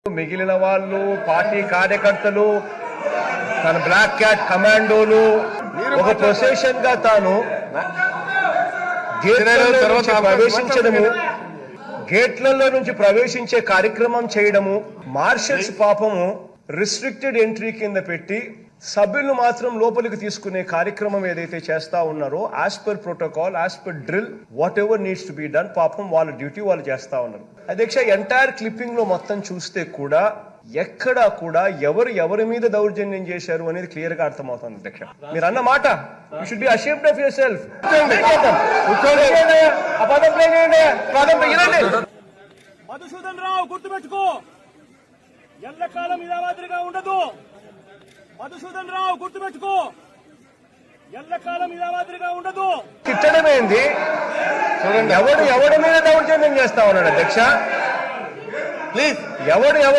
మిగిలిన వాళ్ళు పార్టీ కార్యకర్తలు తన బ్లాక్ క్యాట్ కమాండోలు ఒక ప్రొసెషన్ గా తాను గేట్లలో నుంచి ప్రవేశించే కార్యక్రమం చేయడము, మార్షల్స్ పాపము రిస్ట్రిక్టెడ్ ఎంట్రీ కింద పెట్టి సభ్యులను మాత్రం లోపలికి తీసుకునే కార్యక్రమం ఏదైతే చేస్తా ఉన్నారో as per protocol, as per drill, what ever needs to be done, పాపం వాళ్ళ డ్యూటీ వాళ్ళు చేస్తా ఉన్నారు. అధ్యక్ష, ఎంటైర్ క్లిప్పింగ్ లో మొత్తం చూస్తే కూడా ఎక్కడా కూడా ఎవరి మీద దౌర్జన్యం చేశారు అనేది క్లియర్ గా అర్థమవుతుంది. అధ్యక్ష, మీరు అన్న మాట you should be ashamed of yourself. Madhusudan Rao గుర్తుపెట్టుకో, ఎల్లకాలం ఇదే మాదిరిగా ఉండదు. మధుసూదన్ రావు గుర్తుపెట్టుకో, ఎల్లకాలం ఇదే మాదిరిగా ఉండదు. తిట్టడమేంది? ఎవడి మీద దౌర్జన్యం చేస్తా ఉన్నాడు అధ్యక్ష? ప్లీజ్, ఎవడు